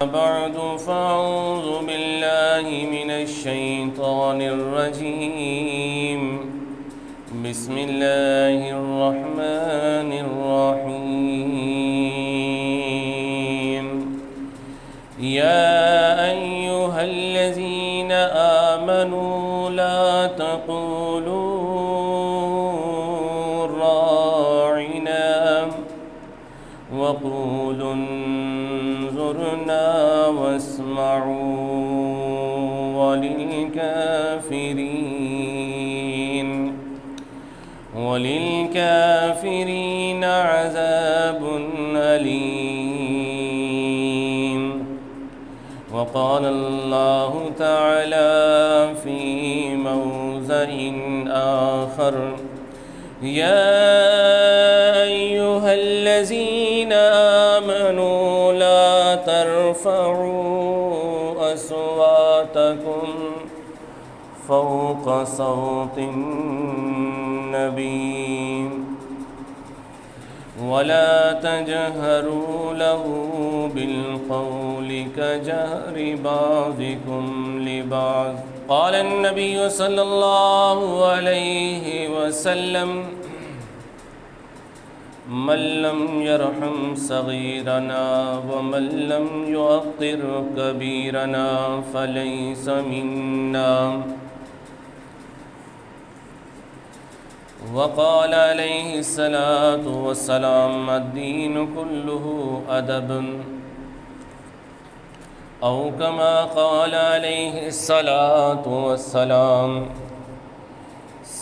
بعد فأعوذ بالله من الشيطان الرجيم بسم الله الرحمن الرحيم يا أيها الذين آمنوا لا تقولوا راعنا وقولوا انظرنا واسمعوا وللكافرين عذاب أليم. وقال الله تعالى في موضع آخر يا أيها الذين آمنوا لا ترفعوا أصواتكم فوق صوت النبي ولا تجهروا له بالقول كجهر بعضكم لبعض. قال النبي صلى الله عليه وسلم من لم يرحم صغيرنا ومن لم يوقر كبيرنا فليس منا. وقال عليه الصلاة والسلام الدين كله أدب أو كما قال عليه الصلاة والسلام.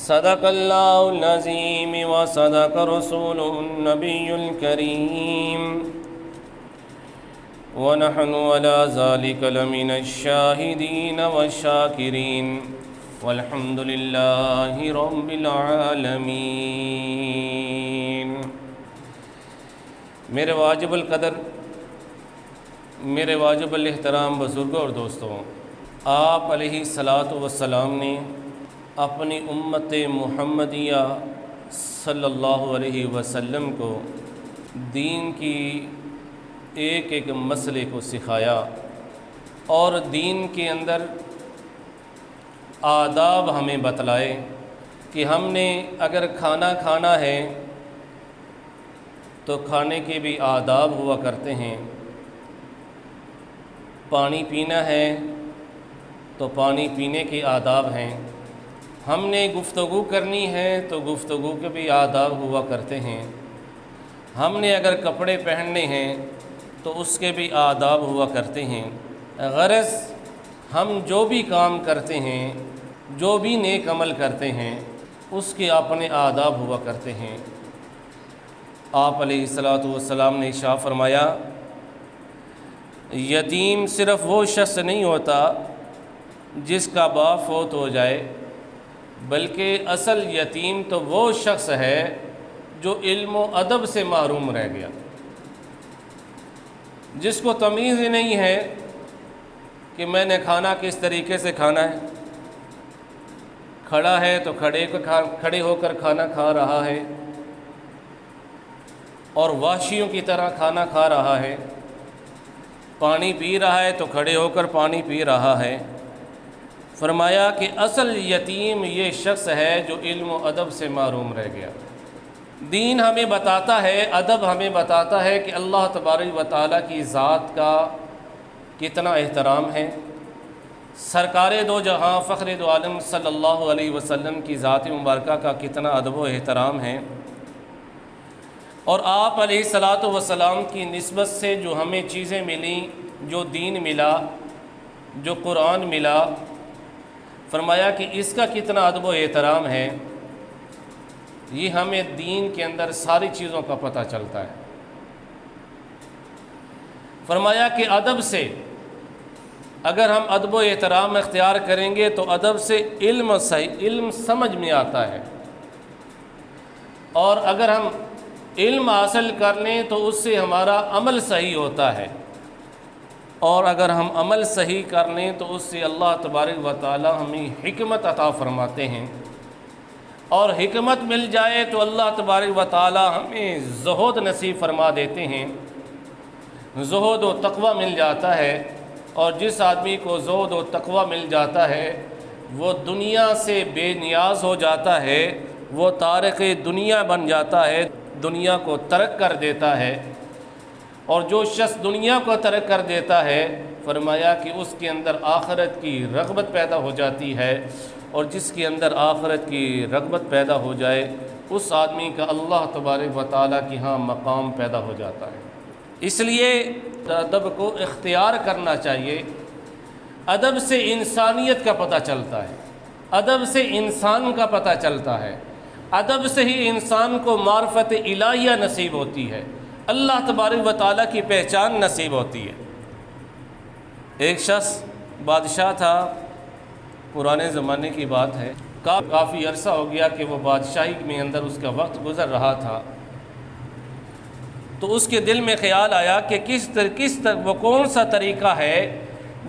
صدق الله العظيم وصدق رسوله النبي الكريم ونحن على ذلك لمن الشاهدين والشاكرين والحمد لله رب العالمين. میرے واجب القدر، میرے واجب الاحترام بزرگوں اور دوستوں، آپ علیہ الصلاۃ والسلام نے اپنی امت محمدیہ صلی اللہ علیہ وسلم کو دین کی ایک ایک مسئلے کو سکھایا اور دین کے اندر آداب ہمیں بتلائے کہ ہم نے اگر کھانا کھانا ہے تو کھانے کے بھی آداب ہوا کرتے ہیں، پانی پینا ہے تو پانی پینے کے آداب ہیں، ہم نے گفتگو کرنی ہے تو گفتگو کے بھی آداب ہوا کرتے ہیں، ہم نے اگر کپڑے پہننے ہیں تو اس کے بھی آداب ہوا کرتے ہیں. غرض ہم جو بھی کام کرتے ہیں، جو بھی نیک عمل کرتے ہیں، اس کے اپنے آداب ہوا کرتے ہیں. آپ علیہ الصلاۃ والسلام نے ارشاد فرمایا یتیم صرف وہ شخص نہیں ہوتا جس کا باپ فوت ہو جائے، بلکہ اصل یتیم تو وہ شخص ہے جو علم و ادب سے محروم رہ گیا، جس کو تمیز ہی نہیں ہے کہ میں نے کھانا کس طریقے سے کھانا ہے. کھڑا ہے تو کھڑے ہو کر کھانا کھا رہا ہے اور وحشیوں کی طرح کھانا کھا رہا ہے. پانی پی رہا ہے تو کھڑے ہو کر پانی پی رہا ہے. فرمایا کہ اصل یتیم یہ شخص ہے جو علم و ادب سے محروم رہ گیا. دین ہمیں بتاتا ہے، ادب ہمیں بتاتا ہے کہ اللہ تبارک و تعالیٰ کی ذات کا کتنا احترام ہے، سرکار دو جہاں فخر دو عالم صلی اللہ علیہ وسلم کی ذات مبارکہ کا کتنا ادب و احترام ہے. اور آپ علیہ الصلاۃ والسلام کی نسبت سے جو ہمیں چیزیں ملیں، جو دین ملا، جو قرآن ملا، فرمایا کہ اس کا کتنا ادب و احترام ہے. یہ ہمیں دین کے اندر ساری چیزوں کا پتہ چلتا ہے. فرمایا کہ ادب سے اگر ہم ادب و احترام اختیار کریں گے تو ادب سے علم سمجھ میں آتا ہے، اور اگر ہم علم حاصل کر لیں تو اس سے ہمارا عمل صحیح ہوتا ہے، اور اگر ہم عمل صحیح کر لیں تو اس سے اللہ تبارک و تعالی ہمیں حکمت عطا فرماتے ہیں، اور حکمت مل جائے تو اللہ تبارک و تعالی ہمیں زہد نصیب فرما دیتے ہیں. زہد و تقوی مل جاتا ہے، اور جس آدمی کو زہد و تقوی مل جاتا ہے وہ دنیا سے بے نیاز ہو جاتا ہے، وہ تارک دنیا بن جاتا ہے، دنیا کو ترک کر دیتا ہے۔ اور جو شخص دنیا کو ترک کر دیتا ہے، فرمایا کہ اس کے اندر آخرت کی رغبت پیدا ہو جاتی ہے، اور جس کے اندر آخرت کی رغبت پیدا ہو جائے اس آدمی کا اللہ تبارک و تعالیٰ کی ہاں مقام پیدا ہو جاتا ہے۔ اس لیے ادب کو اختیار کرنا چاہیے۔ ادب سے انسانیت کا پتہ چلتا ہے، ادب سے انسان کا پتہ چلتا ہے، ادب سے ہی انسان کو معرفت الہیہ نصیب ہوتی ہے، اللہ تبارک و تعالیٰ کی پہچان نصیب ہوتی ہے۔ ایک شخص بادشاہ تھا، پرانے زمانے کی بات ہے، کافی عرصہ ہو گیا کہ وہ بادشاہی میں اندر اس کا وقت گزر رہا تھا، تو اس کے دل میں خیال آیا کہ وہ کون سا طریقہ ہے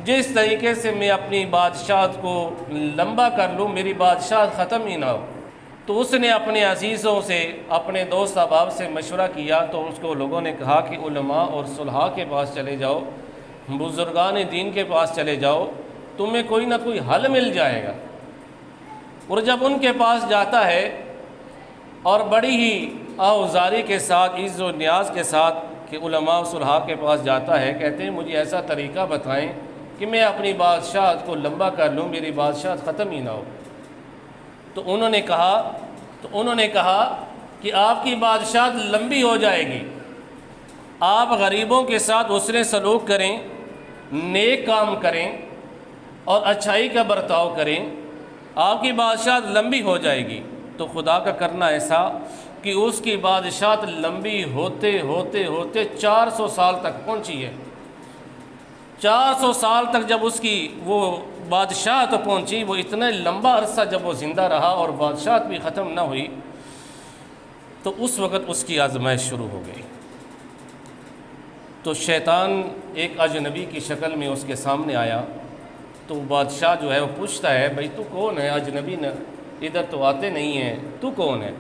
جس طریقے سے میں اپنی بادشاہت کو لمبا کر لوں، میری بادشاہت ختم ہی نہ ہو۔ تو اس نے اپنے عزیزوں سے، اپنے دوست احباب سے مشورہ کیا، تو اس کو لوگوں نے کہا کہ علماء اور صلحاء کے پاس چلے جاؤ، بزرگان دین کے پاس چلے جاؤ، تمہیں کوئی نہ کوئی حل مل جائے گا۔ اور جب ان کے پاس جاتا ہے اور بڑی ہی آوزاری کے ساتھ، عز و نیاز کے ساتھ کہ علماء و صلحاء کے پاس جاتا ہے، کہتے ہیں مجھے ایسا طریقہ بتائیں کہ میں اپنی بادشاہت کو لمبا کر لوں، میری بادشاہت ختم ہی نہ ہو۔ تو انہوں نے کہا کہ آپ کی بادشاہت لمبی ہو جائے گی، آپ غریبوں کے ساتھ حسن سلوک کریں، نیک کام کریں اور اچھائی کا برتاؤ کریں، آپ کی بادشاہت لمبی ہو جائے گی۔ تو خدا کا کرنا ایسا کہ اس کی بادشاہت لمبی ہوتے ہوتے ہوتے 400 سال تک پہنچی ہے۔ 400 سال تک جب اس کی وہ بادشاہت پہنچی، وہ اتنا لمبا عرصہ جب وہ زندہ رہا اور بادشاہت بھی ختم نہ ہوئی، تو اس وقت اس کی آزمائش شروع ہو گئی۔ تو شیطان ایک اجنبی کی شکل میں اس کے سامنے آیا، تو بادشاہ جو ہے وہ پوچھتا ہے بھئی تو کون ہے؟ اجنبی نہ ادھر تو آتے نہیں ہیں، تو کون ہے؟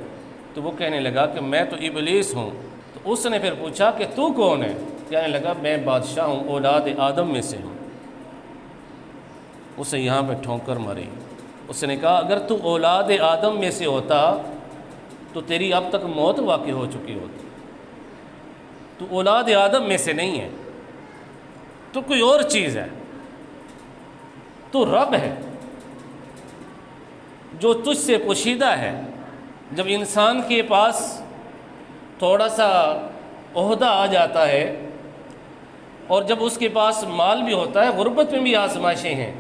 تو وہ کہنے لگا کہ میں تو ابلیس ہوں۔ تو اس نے پھر پوچھا کہ تو کون ہے؟ کہنے لگا میں بادشاہ ہوں، اولاد آدم میں سے ہوں۔ اسے یہاں پہ ٹھونکر ماری۔ اس نے کہا اگر تو اولاد آدم میں سے ہوتا تو تیری اب تک موت واقع ہو چکی ہوتی، تو اولاد آدم میں سے نہیں ہے، تو کوئی اور چیز ہے، تو رب ہے جو تجھ سے پوشیدہ ہے۔ جب انسان کے پاس تھوڑا سا عہدہ آ جاتا ہے اور جب اس کے پاس مال بھی ہوتا ہے، غربت میں بھی آزمائشیں ہیں،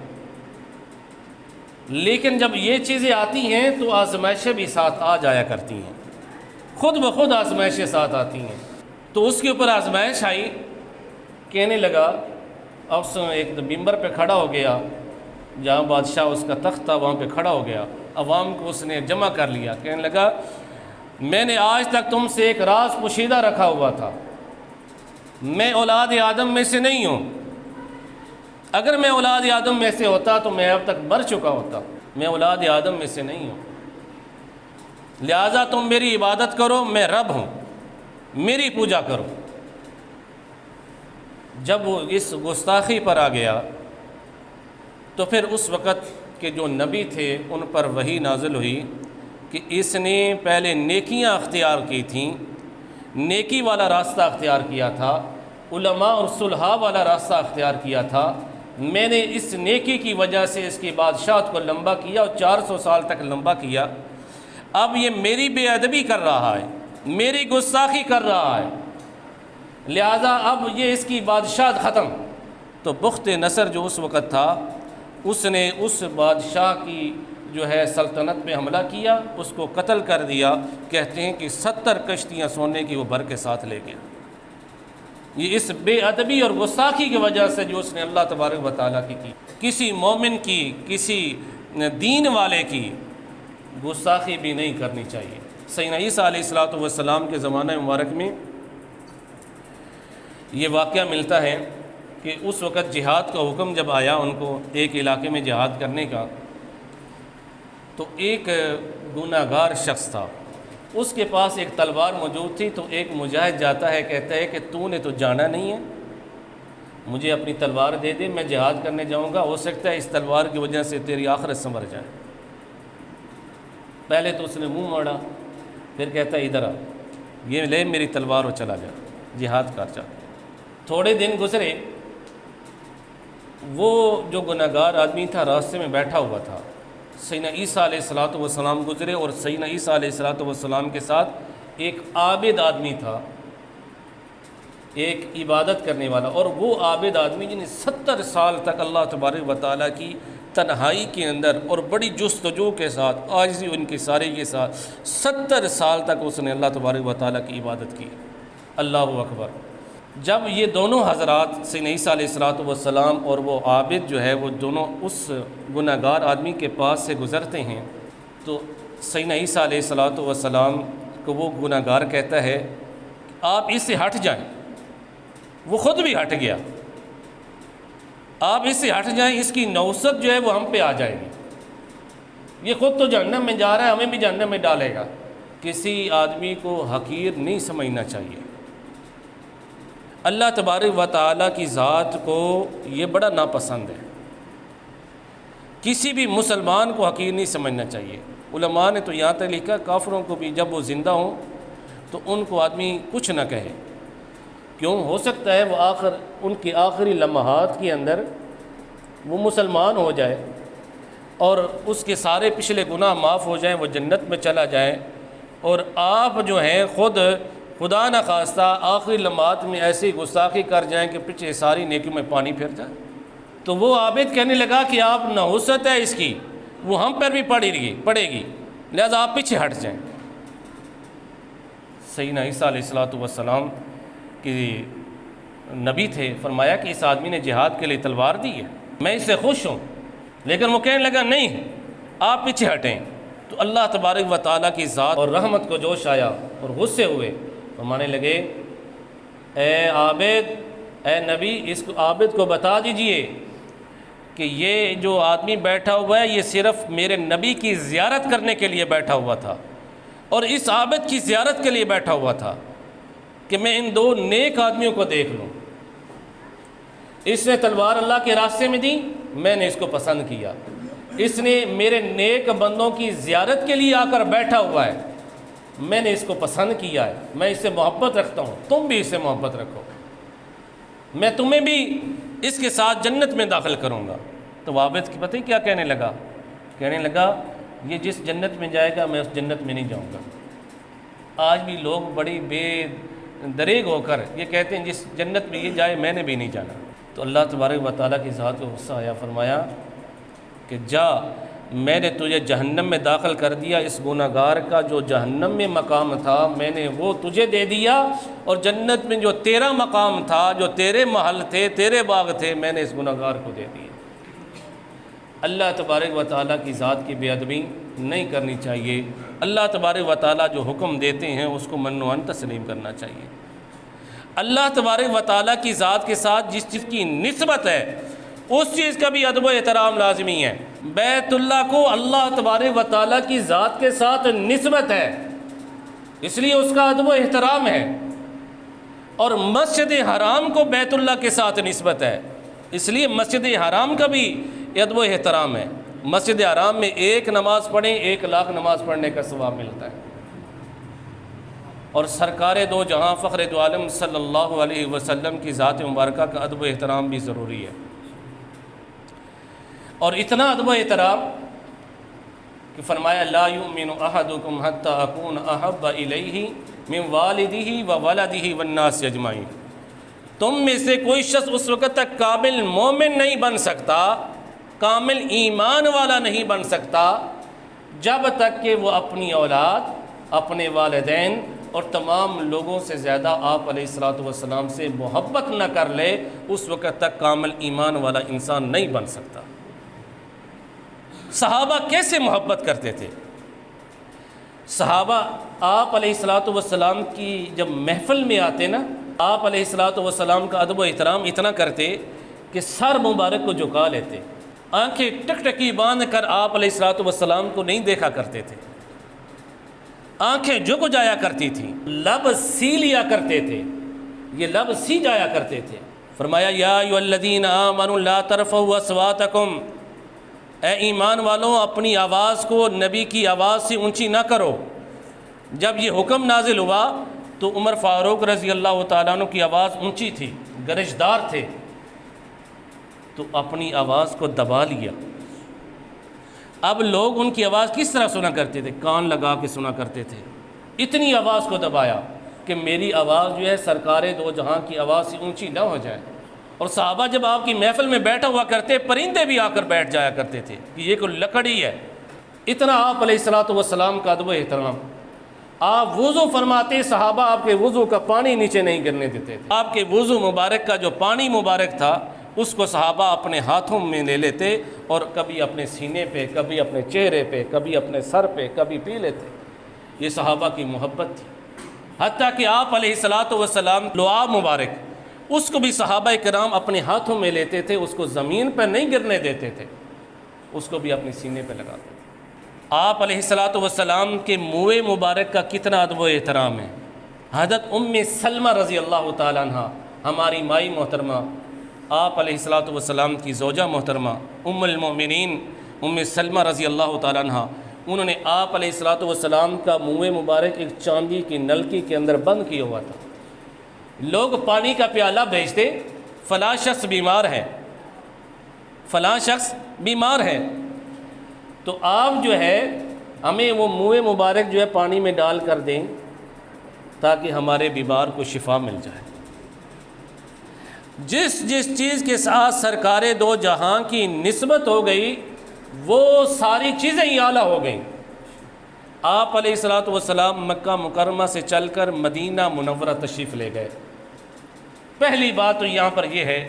لیکن جب یہ چیزیں آتی ہیں تو آزمائشیں بھی ساتھ آ جایا کرتی ہیں، خود بخود آزمائشیں ساتھ آتی ہیں۔ تو اس کے اوپر آزمائش آئی، کہنے لگا، اب ایک ممبر پہ کھڑا ہو گیا، جہاں بادشاہ اس کا تخت تھا وہاں پہ کھڑا ہو گیا، عوام کو اس نے جمع کر لیا، کہنے لگا میں نے آج تک تم سے ایک راز پوشیدہ رکھا ہوا تھا، میں اولاد آدم میں سے نہیں ہوں، اگر میں اولاد آدم میں سے ہوتا تو میں اب تک مر چکا ہوتا، میں اولاد آدم میں سے نہیں ہوں، لہٰذا تم میری عبادت کرو، میں رب ہوں، میری پوجا کرو۔ جب وہ اس گستاخی پر آ گیا تو پھر اس وقت کے جو نبی تھے ان پر وحی نازل ہوئی کہ اس نے پہلے نیکیاں اختیار کی تھیں، نیکی والا راستہ اختیار کیا تھا، علماء اور صلحاء والا راستہ اختیار کیا تھا، میں نے اس نیکی کی وجہ سے اس کی بادشاہت کو لمبا کیا اور 400 سال تک لمبا کیا، اب یہ میری بے ادبی کر رہا ہے، میری گستاخی کر رہا ہے، لہذا اب یہ اس کی بادشاہت ختم۔ تو بخت نصر جو اس وقت تھا، اس نے اس بادشاہ کی جو ہے سلطنت پہ حملہ کیا، اس کو قتل کر دیا، کہتے ہیں کہ 70 کشتیاں سونے کی وہ بھر کے ساتھ لے گیا۔ یہ اس بے ادبی اور گستاخی کی وجہ سے جو اس نے اللہ تبارک و تعالیٰ کی کسی مومن کی، کسی دین والے کی گستاخی بھی نہیں کرنی چاہیے۔ سیدنا عیسیٰ علیہ السلام کے زمانہ مبارک میں یہ واقعہ ملتا ہے کہ اس وقت جہاد کا حکم جب آیا ان کو ایک علاقے میں جہاد کرنے کا، تو ایک گناہ گار شخص تھا، اس کے پاس ایک تلوار موجود تھی، تو ایک مجاہد جاتا ہے، کہتا ہے کہ تو نے تو جانا نہیں ہے، مجھے اپنی تلوار دے دے، میں جہاد کرنے جاؤں گا، ہو سکتا ہے اس تلوار کی وجہ سے تیری آخرت سنور جائے۔ پہلے تو اس نے منہ موڑا، پھر کہتا ہے ادھر آ، یہ لے میری تلوار اور چلا جا، جہاد کر جا۔ تھوڑے دن گزرے، وہ جو گناہگار آدمی تھا راستے میں بیٹھا ہوا تھا، سیدنا عیسیٰ علیہ السلام گزرے، اور سیدنا عیسیٰ علیہ السلام کے ساتھ ایک عابد آدمی تھا، ایک عبادت کرنے والا، اور وہ عابد آدمی جنہیں 70 سال تک اللہ تبارک و تعالیٰ کی تنہائی کے اندر اور بڑی جستجو کے ساتھ، عاجزی ان کی ساری کے ساتھ 70 سال تک اس نے اللہ تبارک و تعالیٰ کی عبادت کی۔ اللہ اکبر۔ جب یہ دونوں حضرات سیدنا عیسیٰ علیہ السلام اور وہ عابد جو ہے، وہ دونوں اس گناہگار آدمی کے پاس سے گزرتے ہیں، تو سیدنا عیسیٰ علیہ السلام کو وہ گناہگار کہتا ہے آپ اس سے ہٹ جائیں۔ وہ خود بھی ہٹ گیا، آپ اس سے ہٹ جائیں، اس کی نوست جو ہے وہ ہم پہ آ جائے گی، یہ خود تو جہنم میں جا رہا ہے، ہمیں بھی جہنم میں ڈالے گا۔ کسی آدمی کو حقیر نہیں سمجھنا چاہیے۔ اللہ تبارک و تعالیٰ کی ذات کو یہ بڑا ناپسند ہے، کسی بھی مسلمان کو حقیر نہیں سمجھنا چاہیے۔ علماء نے تو یہاں تک لکھا کافروں کو بھی جب وہ زندہ ہوں تو ان کو آدمی کچھ نہ کہے، کیوں؟ ہو سکتا ہے وہ ان کی آخری لمحات کے اندر وہ مسلمان ہو جائے اور اس کے سارے پچھلے گناہ معاف ہو جائیں، وہ جنت میں چلا جائے، اور آپ جو ہیں خود خدا نہ خواستہ آخری لمحات میں ایسی گستاخی کر جائیں کہ پچھلے ساری نیکیوں میں پانی پھر جائے۔ تو وہ عابد کہنے لگا کہ آپ نحوست ہے اس کی، وہ ہم پر بھی پڑے گی، لہذا آپ پیچھے ہٹ جائیں۔ سیدنا عیسیٰ علیہ السلام کہ نبی تھے، فرمایا کہ اس آدمی نے جہاد کے لیے تلوار دی ہے، میں اس سے خوش ہوں، لیکن وہ کہنے لگا نہیں، آپ پیچھے ہٹیں۔ تو اللہ تبارک و تعالیٰ کی ذات اور رحمت کو جوش آیا اور غصے ہوئے، فرمانے لگے اے عابد، اے نبی، اس عابد کو بتا دیجئے کہ یہ جو آدمی بیٹھا ہوا ہے یہ صرف میرے نبی کی زیارت کرنے کے لیے بیٹھا ہوا تھا، اور اس عابد کی زیارت کے لیے بیٹھا ہوا تھا کہ میں ان دو نیک آدمیوں کو دیکھ لوں۔ اس نے تلوار اللہ کے راستے میں دی، میں نے اس کو پسند کیا، اس نے میرے نیک بندوں کی زیارت کے لیے آ کر بیٹھا ہوا ہے، میں نے اس کو پسند کیا ہے، میں اس سے محبت رکھتا ہوں، تم بھی اس سے محبت رکھو، میں تمہیں بھی اس کے ساتھ جنت میں داخل کروں گا۔ تو عابد کی پتہ ہی کیا کہنے لگا یہ جس جنت میں جائے گا میں اس جنت میں نہیں جاؤں گا۔ آج بھی لوگ بڑی بے دریغ ہو کر یہ کہتے ہیں جس جنت میں یہ جائے میں نے بھی نہیں جانا۔ تو اللہ تبارک و تعالیٰ کی ذات کو غصہ آیا، فرمایا کہ جا، میں نے تجھے جہنم میں داخل کر دیا، اس گناہگار کا جو جہنم میں مقام تھا میں نے وہ تجھے دے دیا، اور جنت میں جو تیرا مقام تھا، جو تیرے محل تھے، تیرے باغ تھے، میں نے اس گناہگار کو دے دیا۔ اللہ تبارک و تعالیٰ کی ذات کی بے ادبی نہیں کرنی چاہیے۔ اللہ تبارک و تعالیٰ جو حکم دیتے ہیں اس کو منوان تسلیم کرنا چاہیے۔ اللہ تبارک و تعالیٰ کی ذات کے ساتھ جس چیز کی نسبت ہے اس چیز کا بھی ادب و احترام لازمی ہے۔ بیت اللہ کو اللہ تبارک و تعالیٰ کی ذات کے ساتھ نسبت ہے، اس لیے اس کا ادب و احترام ہے، اور مسجد حرام کو بیت اللہ کے ساتھ نسبت ہے، اس لیے مسجد حرام کا بھی ادب و احترام ہے۔ مسجد حرام میں ایک نماز پڑھیں 1,00,000 نماز پڑھنے کا ثواب ملتا ہے، اور سرکار دو جہاں فخر دو عالم صلی اللہ علیہ وسلم کی ذات مبارکہ کا ادب و احترام بھی ضروری ہے، اور اتنا ادب و احترام کہ فرمایا لا یؤمن احدکم حتی اکون احب الیہ من والدہ وولدہ والناس اجمعین، تم میں سے کوئی شخص اس وقت تک کامل مومن نہیں بن سکتا، کامل ایمان والا نہیں بن سکتا، جب تک کہ وہ اپنی اولاد، اپنے والدین اور تمام لوگوں سے زیادہ آپ علیہ السلام سے محبت نہ کر لے، اس وقت تک کامل ایمان والا انسان نہیں بن سکتا۔ صحابہ کیسے محبت کرتے تھے؟ صحابہ آپ علیہ السلام کی جب محفل میں آتے نا، آپ علیہ السلام کا ادب و احترام اتنا کرتے کہ سر مبارک کو جھکا لیتے، آنکھیں ٹک ٹکی باندھ کر آپ علیہ السلام کو نہیں دیکھا کرتے تھے، آنکھیں جھک جایا کرتی تھیں، لب سی لیا کرتے تھے، یہ لب سی جایا کرتے تھے۔ فرمایا یا ایھا آمنوا لا ترفعوا اصواتکم، اے ایمان والوں اپنی آواز کو نبی کی آواز سے اونچی نہ کرو۔ جب یہ حکم نازل ہوا تو عمر فاروق رضی اللہ تعالیٰ عنہ کی آواز اونچی تھی، گرجدار تھے، تو اپنی آواز کو دبا لیا۔ اب لوگ ان کی آواز کس طرح سنا کرتے تھے؟ کان لگا کے سنا کرتے تھے۔ اتنی آواز کو دبایا کہ میری آواز جو ہے سرکار دو جہاں کی آواز سے اونچی نہ ہو جائے۔ اور صحابہ جب آپ کی محفل میں بیٹھا ہوا کرتے، پرندے بھی آ کر بیٹھ جایا کرتے تھے کہ یہ کوئی لکڑی ہے۔ اتنا آپ علیہ الصلوۃ والسلام کا ادب و احترام۔ آپ وضو فرماتے، صحابہ آپ کے وضو کا پانی نیچے نہیں گرنے دیتے تھے۔ آپ کے وضو مبارک کا جو پانی مبارک تھا اس کو صحابہ اپنے ہاتھوں میں لے لیتے اور کبھی اپنے سینے پہ، کبھی اپنے چہرے پہ، کبھی اپنے سر پہ، کبھی پی لیتے۔ یہ صحابہ کی محبت تھی۔ حتیٰ کہ آپ علیہ الصلوۃ والسلام لعاب مبارک اس کو بھی صحابہ کرام اپنے ہاتھوں میں لیتے تھے، اس کو زمین پر نہیں گرنے دیتے تھے، اس کو بھی اپنے سینے پہ لگاتے تھے۔ آپ علیہ الصلوۃ والسلام کے منہ مبارک کا کتنا ادب و احترام ہے۔ حضرت ام سلمہ رضی اللہ تعالیٰ عنہ، ہماری مائی محترمہ، آپ علیہ الصلوۃ والسلام کی زوجہ محترمہ ام المؤمنین ام سلمہ رضی اللہ تعالیٰ عنہ، انہوں نے آپ علیہ الصلوۃ والسلام کا منہ مبارک ایک چاندی کی نلکی کے اندر بند کیا ہوا تھا۔ لوگ پانی کا پیالہ بھیجتے، فلاں شخص بیمار ہے، فلاں شخص بیمار ہے، تو آپ جو ہے ہمیں وہ منہ مبارک جو ہے پانی میں ڈال کر دیں تاکہ ہمارے بیمار کو شفا مل جائے۔ جس چیز کے ساتھ سرکار دو جہاں کی نسبت ہو گئی وہ ساری چیزیں ہی اعلیٰ ہو گئیں۔ آپ علیہ الصلوۃ والسلام مکہ مکرمہ سے چل کر مدینہ منورہ تشریف لے گئے۔ پہلی بات تو یہاں پر یہ ہے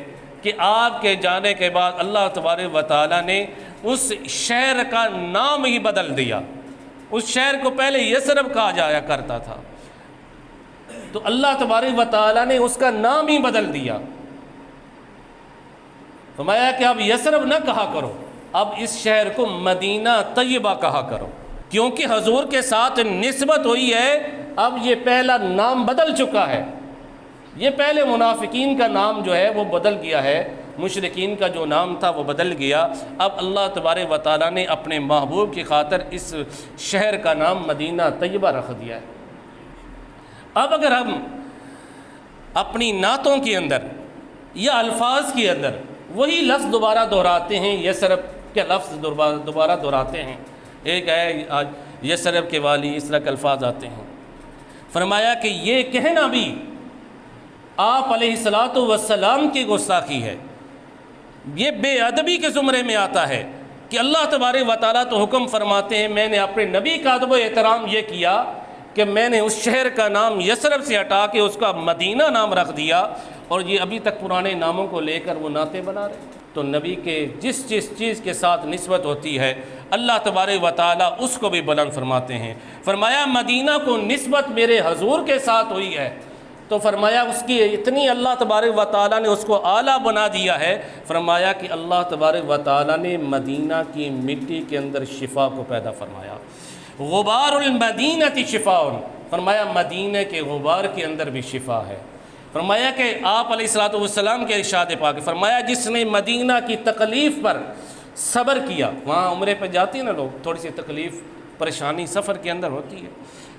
کہ آپ کے جانے کے بعد اللہ تبارک و تعالیٰ نے اس شہر کا نام ہی بدل دیا۔ اس شہر کو پہلے یثرب کہا جایا کرتا تھا، تو اللہ تبارک و تعالیٰ نے اس کا نام ہی بدل دیا۔ فرمایا کہ اب یثرب نہ کہا کرو، اب اس شہر کو مدینہ طیبہ کہا کرو، کیونکہ حضور کے ساتھ نسبت ہوئی ہے۔ اب یہ پہلا نام بدل چکا ہے۔ یہ پہلے منافقین کا نام جو ہے وہ بدل گیا ہے، مشرکین کا جو نام تھا وہ بدل گیا۔ اب اللہ تبارک و تعالیٰ نے اپنے محبوب کی خاطر اس شہر کا نام مدینہ طیبہ رکھ دیا ہے۔ اب اگر ہم اپنی نعتوں کے اندر یا الفاظ کے اندر وہی لفظ دوبارہ دہراتے ہیں، یثرب کے لفظ دوبارہ دہراتے ہیں، ایک ہے آج یثرب کے والی، اس طرح کے الفاظ آتے ہیں۔ فرمایا کہ یہ کہنا بھی آپ علیہ الصلوۃ والسلام کی گستاخی ہے، یہ بے ادبی کے زمرے میں آتا ہے کہ اللہ تبارک و تعالیٰ تو حکم فرماتے ہیں، میں نے اپنے نبی کا ادب و احترام یہ کیا کہ میں نے اس شہر کا نام یثرب سے ہٹا کے اس کا مدینہ نام رکھ دیا، اور یہ ابھی تک پرانے ناموں کو لے کر وہ نعتیں بنا رہے ہیں۔ تو نبی کے جس چیز کے ساتھ نسبت ہوتی ہے اللہ تبارک و تعالیٰ اس کو بھی بلند فرماتے ہیں۔ فرمایا مدینہ کو نسبت میرے حضور کے ساتھ ہوئی ہے، تو فرمایا اس کی اتنی اللہ تبارک و تعالیٰ نے اس کو اعلیٰ بنا دیا ہے۔ فرمایا کہ اللہ تبارک و تعالیٰ نے مدینہ کی مٹی کے اندر شفا کو پیدا فرمایا۔ غبار المدینہ شفاء، فرمایا مدینہ کے غبار کے اندر بھی شفا ہے۔ فرمایا کہ آپ علیہ الصلوۃ والسلام کے ارشاد پاک، فرمایا جس نے مدینہ کی تکلیف پر صبر کیا، وہاں عمرے پہ جاتے ہیں نا لوگ، تھوڑی سی تکلیف پریشانی سفر کے اندر ہوتی ہے،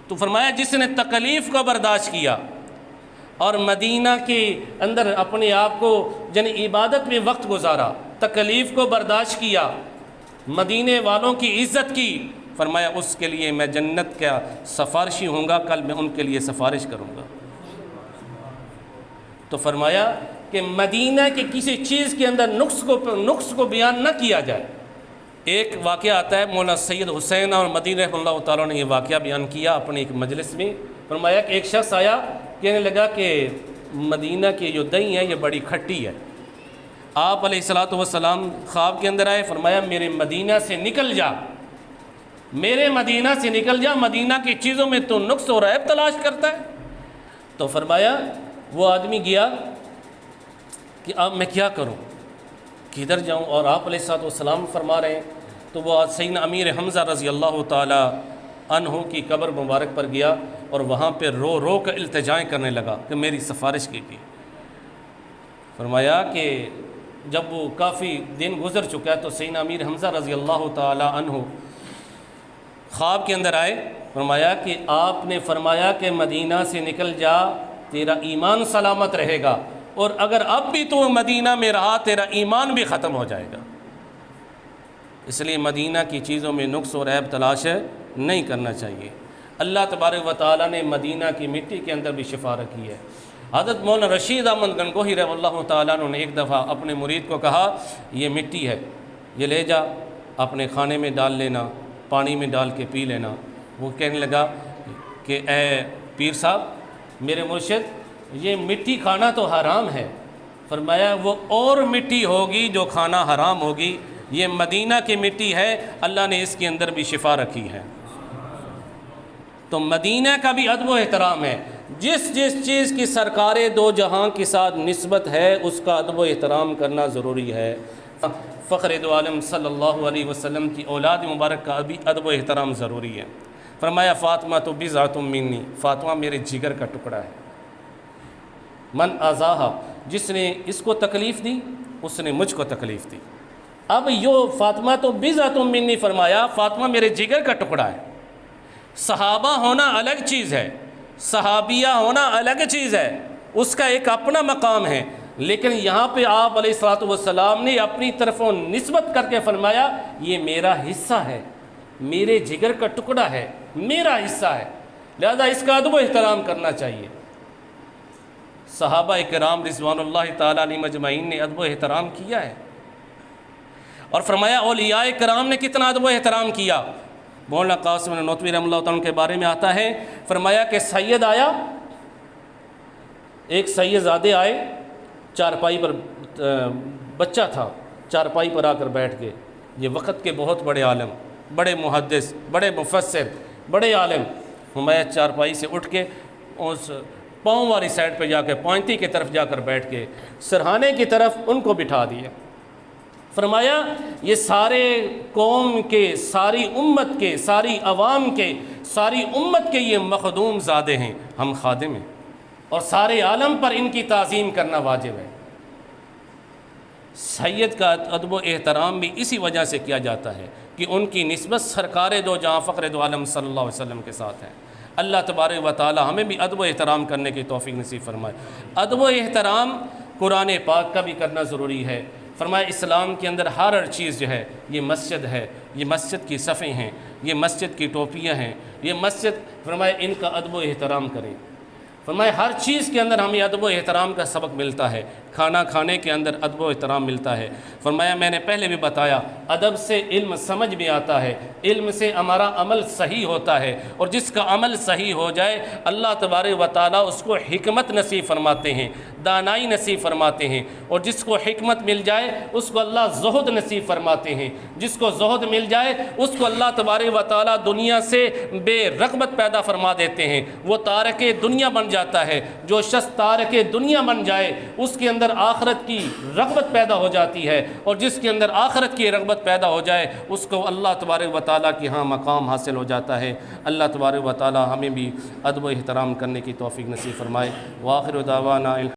تو فرمایا جس نے تکلیف کو برداشت کیا اور مدینہ کے اندر اپنے آپ کو عبادت میں وقت گزارا، تکلیف کو برداشت کیا، مدینے والوں کی عزت کی، فرمایا اس کے لیے میں جنت کا سفارشی ہوں گا، کل میں ان کے لیے سفارش کروں گا۔ تو فرمایا کہ مدینہ کے کسی چیز کے اندر نقص کو بیان نہ کیا جائے۔ ایک واقعہ آتا ہے، مولانا سید حسین اور مدینہ رحمہ اللہ تعالیٰ نے یہ واقعہ بیان کیا اپنے ایک مجلس میں۔ فرمایا کہ ایک شخص آیا، کہنے لگا کہ مدینہ کی جو دہی ہے یہ بڑی کھٹی ہے۔ آپ علیہ الصلوۃ والسلام خواب کے اندر آئے، فرمایا میرے مدینہ سے نکل جا، میرے مدینہ سے نکل جا، مدینہ کی چیزوں میں تو نقص و عیب تلاش کرتا ہے۔ تو فرمایا وہ آدمی گیا کہ اب میں کیا کروں، کدھر جاؤں، اور آپ علیہ الصلوۃ والسلام فرما رہے ہیں۔ تو وہ سیدنا امیر حمزہ رضی اللہ تعالی عنہ کی قبر مبارک پر گیا اور وہاں پہ رو رو کر التجائیں کرنے لگا کہ میری سفارش کیجیے۔ فرمایا کہ جب وہ کافی دن گزر چکا تو سیدنا امیر حمزہ رضی اللہ تعالی عنہ خواب کے اندر آئے. فرمایا کہ آپ نے فرمایا کہ مدینہ سے نکل جا، تیرا ایمان سلامت رہے گا، اور اگر اب بھی تو مدینہ میں رہا تیرا ایمان بھی ختم ہو جائے گا. اس لیے مدینہ کی چیزوں میں نقص اور عیب تلاش نہیں کرنا چاہیے. اللہ تبارک و تعالیٰ نے مدینہ کی مٹی کے اندر بھی شفا رکھی ہے. حضرت مولانا رشید احمد گنگوہی رضی اللہ تعالیٰ عنہ نے ایک دفعہ اپنے مرید کو کہا یہ مٹی ہے، یہ لے جا اپنے کھانے میں ڈال لینا، پانی میں ڈال کے پی لینا. وہ کہنے لگا کہ اے پیر صاحب میرے مرشد، یہ مٹی کھانا تو حرام ہے. فرمایا وہ اور مٹی ہوگی جو کھانا حرام ہوگی، یہ مدینہ کی مٹی ہے، اللہ نے اس کے اندر بھی شفا رکھی ہے. تو مدینہ کا بھی ادب و احترام ہے. جس چیز کی سرکار دو جہاں کے ساتھ نسبت ہے اس کا ادب و احترام کرنا ضروری ہے. فخر دو عالم صلی اللہ علیہ وسلم کی اولاد مبارک کا بھی ادب و احترام ضروری ہے. فرمایا فاطمہ تو بضعۃ منی، فاطمہ میرے جگر کا ٹکڑا ہے. من اذاہا، جس نے اس کو تکلیف دی اس نے مجھ کو تکلیف دی. اب فاطمہ تو بضعۃ منی فرمایا، فاطمہ میرے جگر کا ٹکڑا ہے. صحابہ ہونا الگ چیز ہے، صحابیہ ہونا الگ چیز ہے، اس کا ایک اپنا مقام ہے. لیکن یہاں پہ آپ علیہ الصلوۃ والسلام نے اپنی طرفوں نسبت کر کے فرمایا یہ میرا حصہ ہے، میرے جگر کا ٹکڑا ہے، میرا حصہ ہے، لہذا اس کا ادب و احترام کرنا چاہیے. صحابہ کرام رضوان اللہ تعالی علیہم اجمعین نے ادب و احترام کیا ہے. اور فرمایا اولیاء کرام نے کتنا ادب و احترام کیا. مولانا قاسم نانوتوی رحمہ اللہ تعالیٰ کے بارے میں آتا ہے، فرمایا کہ سید آیا، ایک سید زادے آئے، چارپائی پر بچہ تھا، چارپائی پر آ کر بیٹھ گئے. یہ وقت کے بہت بڑے عالم، بڑے محدث، بڑے مفسر، بڑے عالم. فرمایا چارپائی سے اٹھ کے اس پاؤں والی سائڈ پہ جا کے پوائنتی کی طرف جا کر بیٹھ کے سرہانے کی طرف ان کو بٹھا دیا. فرمایا یہ سارے قوم کے، ساری امت کے، ساری عوام کے، ساری امت کے یہ مخدوم زادے ہیں، ہم خادم ہیں، اور سارے عالم پر ان کی تعظیم کرنا واجب ہے. سید کا ادب و احترام بھی اسی وجہ سے کیا جاتا ہے کہ ان کی نسبت سرکار دو جہاں فخر دو عالم صلی اللہ علیہ وسلم کے ساتھ ہے. اللہ تبارک و تعالی ہمیں بھی ادب و احترام کرنے کی توفیق نصیب فرمائے. ادب و احترام قرآن پاک کا بھی کرنا ضروری ہے. فرمایا اسلام کے اندر ہر چیز جو ہے، یہ مسجد ہے، یہ مسجد کی صفیں ہیں، یہ مسجد کی ٹوپیاں ہیں، یہ مسجد، فرمایا ان کا ادب و احترام کریں. فرمایا ہر چیز کے اندر ہمیں ادب و احترام کا سبق ملتا ہے. کھانا کھانے کے اندر ادب و احترام ملتا ہے. فرمایا میں نے پہلے بھی بتایا ادب سے علم سمجھ میں آتا ہے، علم سے ہمارا عمل صحیح ہوتا ہے، اور جس کا عمل صحیح ہو جائے اللہ تبارک و تعالیٰ اس کو حکمت نصیب فرماتے ہیں، دانائی نصیب فرماتے ہیں. اور جس کو حکمت مل جائے اس کو اللہ زہد نصیب فرماتے ہیں. جس کو زہد مل جائے اس کو اللہ تبارک و تعالیٰ دنیا سے بے رغبت پیدا فرما دیتے ہیں، وہ تارک دنیا بن جاتا ہے. جو شخص تارک دنیا بن جائے اس کے اندر آخرت کی رغبت پیدا ہو جاتی ہے، اور جس کے اندر آخرت کی رغبت پیدا ہو جائے اس کو اللہ تبارک و تعالیٰ کی ہاں مقام حاصل ہو جاتا ہے. اللہ تبارک و تعالیٰ ہمیں بھی ادب و احترام کرنے کی توفیق نصیب فرمائے. وآخر دعوانا